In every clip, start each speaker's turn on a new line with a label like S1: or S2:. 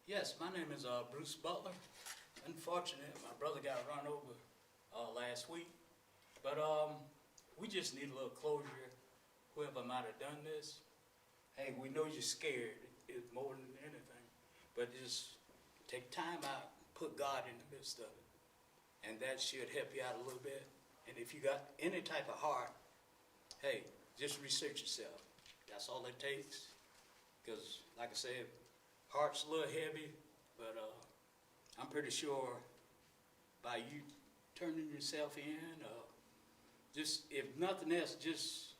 S1: Yes, my name is Bruce Butler. Unfortunately, my brother got run over last week, but we just need a little closure. Whoever might have done this, hey, we know you're scared. It's more than anything, but just take time out, put God in the midst of it, and that should help you out a little bit. And if you got any type of heart, hey, just research yourself. That's all it takes. Because, like I said, heart's a little heavy, but I'm pretty sure by you turning yourself in, just if nothing else, just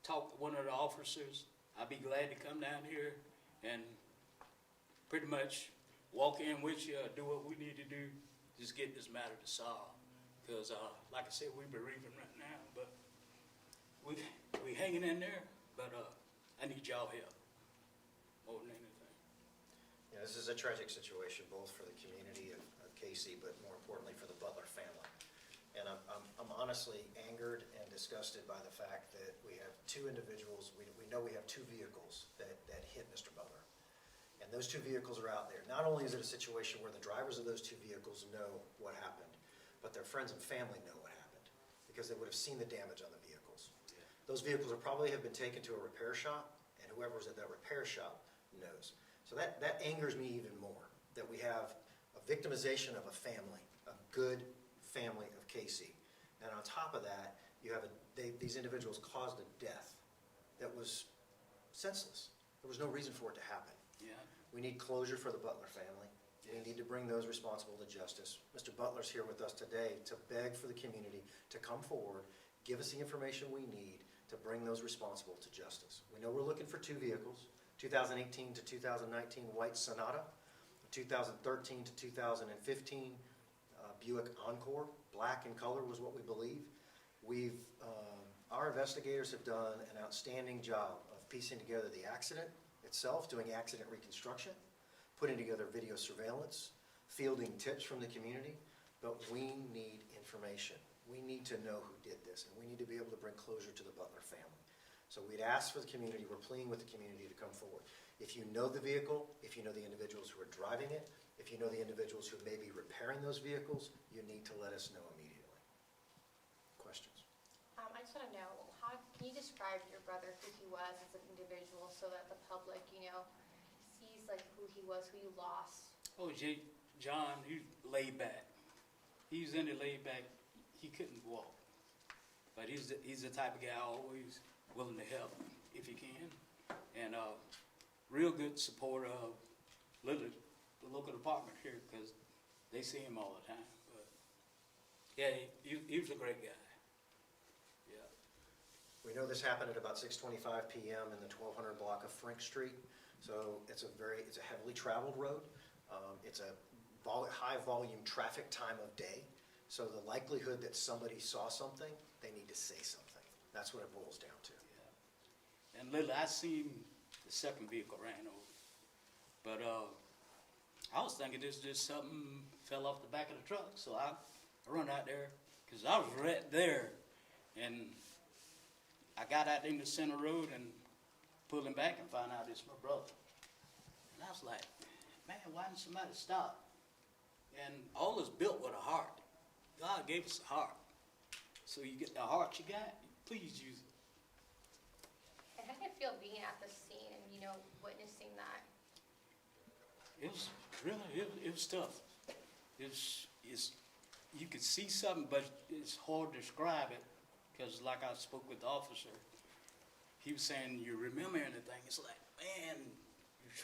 S1: talk to one of the officers. I'd be glad to come down here and pretty much walk in with you, do what we need to do, just get this matter to solve. Because, like I said, we're bereaving right now, but we hanging in there, but I need y'all help more than anything.
S2: Yeah, this is a tragic situation, both for the community of Cayce, but more importantly for the Butler family. And I'm honestly angered and disgusted by the fact that we have two individuals, we know we have two vehicles that hit Mr. Butler. And those two vehicles are out there. Not only is it a situation where the drivers of those two vehicles know what happened, but their friends and family know what happened because they would have seen the damage on the vehicles. Yeah. Those vehicles are probably have been taken to a repair shop, and whoever was at that repair shop knows. So that angers me even more, that we have a victimization of a family, a good family of Cayce. And on top of that, you have these individuals caused a death that was senseless. There was no reason for it to happen.
S1: Yeah.
S2: We need closure for the Butler family. We need to bring those responsible to justice. Mr. Butler's here with us today to beg for the community to come forward, give us the information we need to bring those responsible to justice. We know we're looking for two vehicles, 2018 to 2019 white Sonata, 2013 to 2015 Buick Encore, black in color was what we believe. Our investigators have done an outstanding job of piecing together the accident itself, doing accident reconstruction, putting together video surveillance, fielding tips from the community, but we need information. We need to know who did this, and we need to be able to bring closure to the Butler family. So we'd ask for the community, we're pleading with the community to come forward. If you know the vehicle, if you know the individuals who are driving it, if you know the individuals who may be repairing those vehicles, you need to let us know immediately. Questions?
S3: I just want to know, can you describe your brother, who he was as an individual, so that the public, sees like who he was, who you lost?
S1: Oh, John, he's laid back. He's in the laid back. He couldn't walk, but he's the type of guy always willing to help if he can, and real good supporter of literally the local department here because they see him all the time. But yeah, he was a great guy. Yeah.
S2: We know this happened at about 6:25 p.m. in the 1200 block of Frank Street. So it's a heavily traveled road. It's a high volume traffic time of day. So the likelihood that somebody saw something, they need to say something. That's what it boils down to.
S1: Yeah. And literally, I seen the second vehicle ran over, but I was thinking this just something fell off the back of the truck. So I run out there because I was right there, and I got out in the center road and pulled him back and found out it's my brother. And I was like, man, why didn't somebody stop? And all is built with a heart. God gave us a heart. So you get the heart you got, please use it.
S3: And how did it feel being at the scene and, witnessing that?
S1: It was really, it was tough. It's you could see something, but it's hard to describe it because like I spoke with the officer, he was saying, you remember anything? It's like, man, you're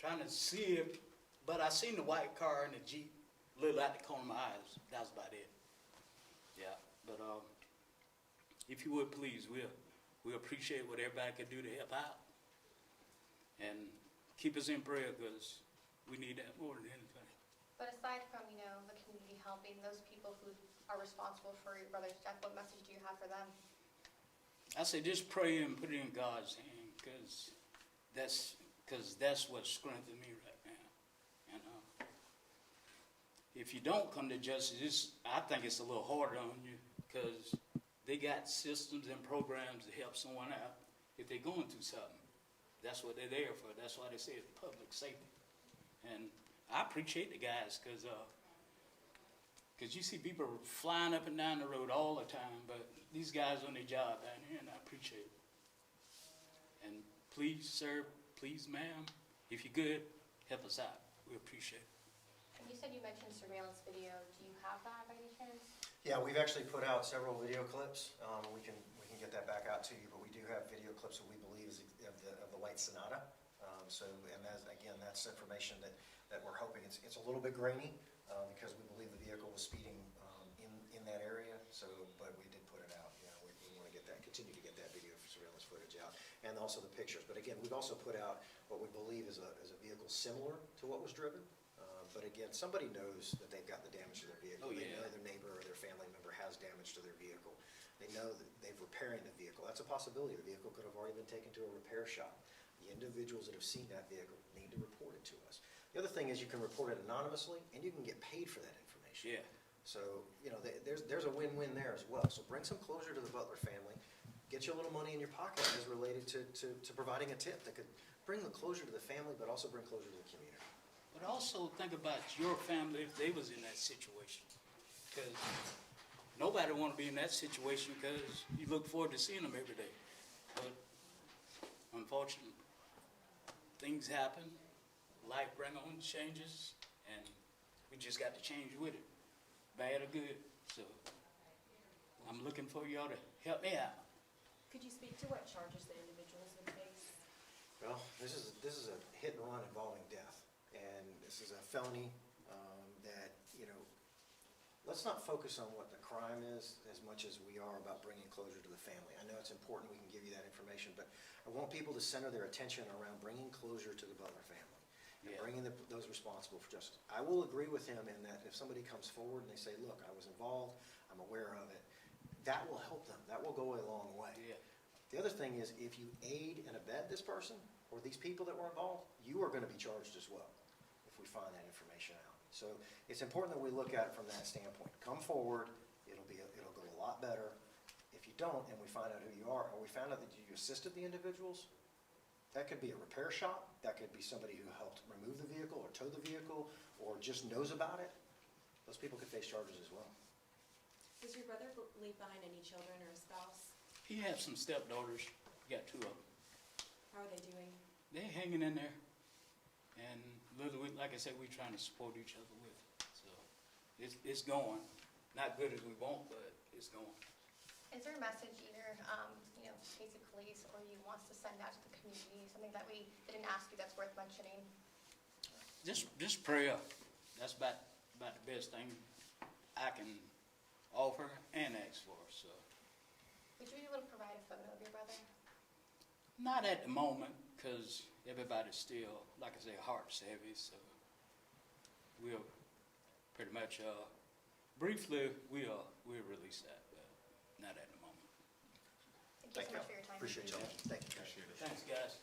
S1: trying to see it, but I seen the white car and the Jeep little out the corner of my eyes. That was about it. Yeah, but if you would please, we appreciate what everybody can do to help out, and keep us in prayer because we need that more than anything.
S3: But aside from the community helping those people who are responsible for your brother's death, what message do you have for them?
S1: I say just pray and put it in God's hand because that's what strengthens me right now. And if you don't come to justice, I think it's a little harder on you because they got systems and programs to help someone out if they're going through something. that's what they're there for. That's why they say it's public safety. And I appreciate the guys, because you see people flying up and down the road all the time, but these guys on their job down here, and I appreciate it. And please, sir, please, ma'am, if you're good, help us out. We appreciate it.
S3: You said you mentioned surveillance video. Do you have that by any chance?
S2: Yeah, we've actually put out several video clips. We can get that back out to you, but we do have video clips that we believe is of the white Sonata. And again, that's information that we're hoping, it's a little bit grainy, because we believe the vehicle was speeding in that area. But we did put it out. We want to continue to get that video surveillance footage out, and also the pictures. But again, we've also put out what we believe is a vehicle similar to what was driven. But again, somebody knows that they've got the damage to their vehicle.
S1: Oh, yeah.
S2: They know their neighbor or their family member has damage to their vehicle. They know that they're repairing the vehicle. That's a possibility. The vehicle could have already been taken to a repair shop. The individuals that have seen that vehicle need to report it to us. The other thing is you can report it anonymously, and you can get paid for that information.
S1: Yeah.
S2: So, there's a win-win there as well. So bring some closure to the Butler family. Get you a little money in your pocket as related to providing a tip that could bring the closure to the family, but also bring closure to the community.
S1: But also think about your family if they was in that situation. Because nobody want to be in that situation, because you look forward to seeing them every day. But unfortunately, things happen, life brings on changes, and we just got to change with it, bad or good. So I'm looking for y'all to help me out.
S4: Could you speak to what charges the individuals would face?
S2: Well, this is a hit and run involving death, and this is a felony that, let's not focus on what the crime is as much as we are about bringing closure to the family. I know it's important, we can give you that information, but I want people to center their attention around bringing closure to the Butler family and
S1: Yeah.
S2: bringing those responsible for justice. I will agree with him in that if somebody comes forward and they say, look, I was involved, I'm aware of it, that will help them. That will go a long way.
S1: Yeah.
S2: The other thing is, if you aid and abet this person or these people that were involved, you are going to be charged as well if we find that information out. So it's important that we look at it from that standpoint. Come forward, it'll go a lot better. If you don't, and we find out who you are, or we found out that you assisted the individuals, that could be a repair shop, that could be somebody who helped remove the vehicle or tow the vehicle, or just knows about it. Those people could face charges as well.
S4: Does your brother leave behind any children or a spouse?
S1: He has some stepdaughters. He got 2 of them.
S4: How are they doing?
S1: They're hanging in there. And literally, like I said, we're trying to support each other with it. So it's going. Not good as we want, but it's going.
S3: Is there a message either, Cayce Police or you wants to send out to the community, something that we didn't ask you that's worth mentioning?
S1: Just prayer. That's about the best thing I can offer and ask for. So
S3: Would you be able to provide a photo of your brother?
S1: not at the moment, because everybody's still, like I say, heart's heavy. So we'll pretty much briefly we'll release that, but not at the moment.
S3: Thank you so much for your time.
S2: Appreciate you. Thank you.
S1: Thanks, guys.